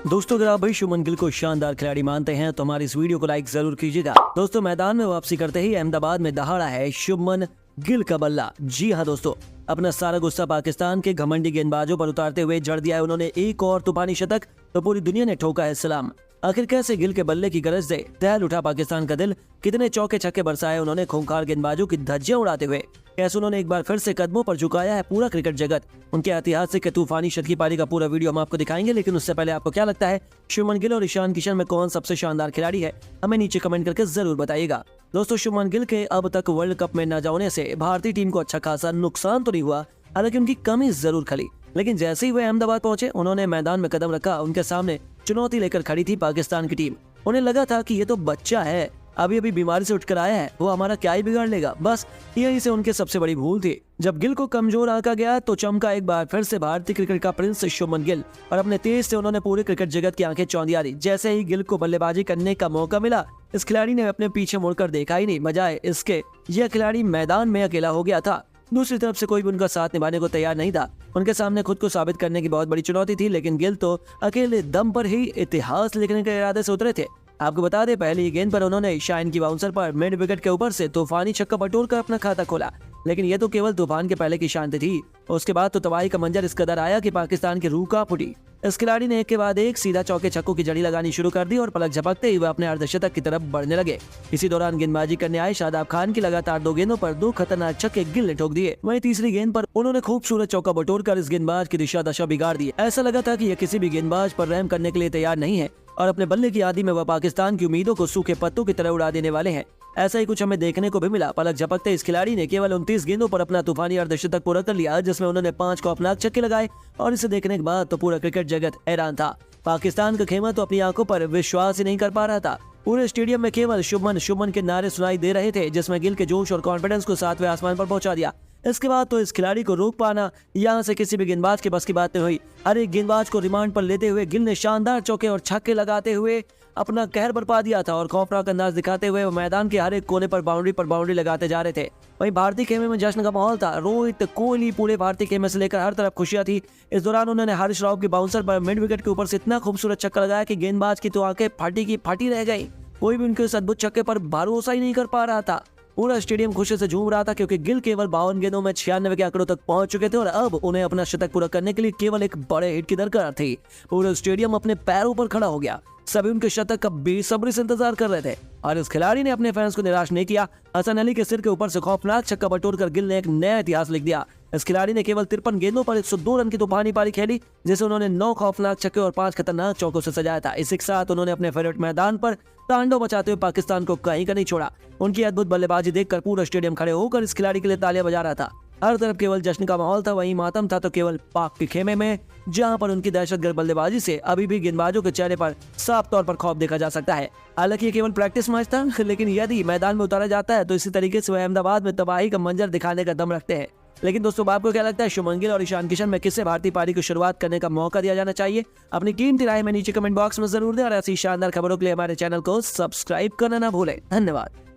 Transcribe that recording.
दोस्तों अगर आप भाई शुभमन गिल को शानदार खिलाड़ी मानते हैं तो हमारी इस वीडियो को लाइक जरूर कीजिएगा। दोस्तों मैदान में वापसी करते ही अहमदाबाद में दहाड़ा है शुभमन गिल का बल्ला। जी हाँ दोस्तों, अपना सारा गुस्सा पाकिस्तान के घमंडी गेंदबाजों पर उतारते हुए जड़ दिया है उन्होंने एक और तूफानी शतक, तो पूरी दुनिया ने ठोका है सलाम। आखिर कैसे गिल के बल्ले की गरज से दहल उठा पाकिस्तान का दिल, कितने चौके छक्के बरसाए उन्होंने खूंखार गेंदबाजों की धज्जियां उड़ाते हुए, कैसे उन्होंने एक बार फिर से कदमों पर झुकाया है पूरा क्रिकेट जगत। उनके ऐतिहासिक तूफानी शतकी पारी का पूरा वीडियो हम आपको दिखाएंगे, लेकिन उससे पहले आपको क्या लगता है शुभमन गिल और ईशान किशन में कौन सबसे शानदार खिलाड़ी है, हमें नीचे कमेंट करके जरूर बताइएगा। दोस्तों शुभमन गिल के अब तक वर्ल्ड कप में न जाने से भारतीय टीम को अच्छा खासा नुकसान तो नहीं हुआ, हालांकि उनकी कमी जरूर खली। लेकिन जैसे ही वे अहमदाबाद पहुंचे उन्होंने मैदान में कदम रखा, उनके सामने चुनौती लेकर खड़ी थी पाकिस्तान की टीम। उन्हें लगा था कि ये तो बच्चा है, अभी अभी बीमारी से उठकर आया है, वो हमारा क्या ही बिगाड़ लेगा। बस यही से उनके सबसे बड़ी भूल थी। जब गिल को कमजोर आंका गया तो चमका एक बार फिर से भारतीय क्रिकेट का प्रिंस शुभमन गिल, और अपने तेज से उन्होंने पूरे क्रिकेट जगत की आंखें चौंधिया दी। जैसे ही गिल को बल्लेबाजी करने का मौका मिला, इस खिलाड़ी ने अपने पीछे मुड़कर देखा ही नहीं, बजाय इसके यह खिलाड़ी मैदान में अकेला हो गया था। दूसरी तरफ से कोई भी उनका साथ निभाने को तैयार नहीं था। उनके सामने खुद को साबित करने की बहुत बड़ी चुनौती थी, लेकिन गिल तो अकेले दम पर ही इतिहास लिखने के इरादे से उतरे थे। आपको बता दें, पहली गेंद पर उन्होंने शाइन की बाउंसर पर मिड विकेट के ऊपर से तूफानी छक्का बटोरकर अपना खाता खोला। लेकिन ये तो केवल तूफान के पहले की शांति थी, उसके बाद तो तबाही का मंजर इस कदर आया कि पाकिस्तान की रूह कांप उठी। इस खिलाड़ी ने एक के बाद एक सीधा चौके छक्कों की जड़ी लगानी शुरू कर दी और पलक झपकते ही वह अपने अर्धशतक की तरफ बढ़ने लगे। इसी दौरान गेंदबाजी करने आए शादाब खान की लगातार 2 गेंदों पर 2 खतरनाक छक्के गिल ने ठोक दिए। वहीं तीसरी गेंद पर उन्होंने खूबसूरत चौका बटोरकर इस गेंदबाज की दिशा दशा बिगाड़ दी। ऐसा लगा था कि यह किसी भी गेंदबाज पर रहम करने के लिए तैयार नहीं है और अपने बल्ले की आदि में वह पाकिस्तान की उम्मीदों को सूखे पत्तों की तरह उड़ा देने वाले हैं। ऐसा ही कुछ हमें देखने को भी मिला। पलक झपकते इस खिलाड़ी ने केवल 29 गेंदों पर अपना तूफानी अर्धशतक पूरा कर लिया, जिसमें उन्होंने 5 खौफनाक छक्के लगाए, और इसे देखने के बाद तो पूरा क्रिकेट जगत हैरान था। पाकिस्तान का खेमा तो अपनी आंखों पर विश्वास ही नहीं कर पा रहा था। पूरे स्टेडियम में केवल शुभमन के नारे सुनाई दे रहे थे, जिसमें गिल के जोश और कॉन्फिडेंस को 7वें आसमान पर पहुंचा दिया। इसके बाद तो इस खिलाड़ी को रोक पाना यहाँ से किसी भी गेंदबाज के बस की बात नहीं हुई। हर एक गेंदबाज को रिमांड पर लेते हुए गिल ने शानदार चौके और छक्के लगाते हुए अपना कहर बरपा दिया था, और खौफनाक अंदाज दिखाते हुए वो मैदान के हर एक कोने पर बाउंड्री लगाते जा रहे थे। वहीं भारतीय खेमे में जश्न का माहौल था। रोहित, कोहली, पूरे भारतीय खेमे से लेकर हर तरफ खुशियां थी। इस दौरान उन्होंने हरीश राव की बाउंसर पर मिड विकेट के ऊपर से इतना खूबसूरत छक्का लगाया कि गेंदबाज की तो आंखें फाटी रह गई। कोई भी उनके इस अद्भुत छक्के पर भरोसा ही नहीं कर पा रहा था। पूरा स्टेडियम खुशी से झूम रहा था, क्योंकि गिल केवल 52 गेंदों में 96 के आंकड़ों तक पहुंच चुके थे और अब उन्हें अपना शतक पूरा करने के लिए केवल एक बड़े हिट की दरकार थी। पूरा स्टेडियम अपने पैरों पर खड़ा हो गया। सभी उनके शतक का बेसब्री से इंतजार कर रहे थे, और इस खिलाड़ी ने अपने फैंस को निराश नहीं किया। हसन अली के सिर के ऊपर से खौफनाक छक्का बटोरकर गिल ने एक नया इतिहास लिख दिया। इस खिलाड़ी ने केवल 53 गेंदों पर 102 रन की तूफानी पारी खेली, जिसे उन्होंने 9 खौफनाक छक्के और 5 खतरनाक चौकों से सजाया था। इसी के साथ उन्होंने अपने फेवरेट मैदान पर तांडव मचाते हुए पाकिस्तान को कहीं का नहीं छोड़ा। उनकी अद्भुत बल्लेबाजी देखकर पूरा स्टेडियम खड़े होकर इस खिलाड़ी के लिए तालियां बजा रहा था। हर तरफ केवल जश्न का माहौल था। वहीं मातम था तो केवल पाक के खेमे में, जहां पर उनकी दहशतगर्द बल्लेबाजी से अभी भी गेंदबाजों के चेहरे पर साफ तौर पर खौफ देखा जा सकता है। हालांकि ये केवल प्रैक्टिस मैच था, लेकिन यदि मैदान में उतारा जाता है तो इसी तरीके से वह अहमदाबाद में तबाही का मंजर दिखाने का दम रखते हैं। लेकिन दोस्तों, आपको क्या लगता है शुभमन गिल और ईशान किशन में किससे भारतीय पारी की शुरुआत करने का मौका दिया जाना चाहिए? अपनी कीमती राय में नीचे कमेंट बॉक्स में जरूर दें, और ऐसी शानदार खबरों के लिए हमारे चैनल को सब्सक्राइब करना ना भूलें। धन्यवाद।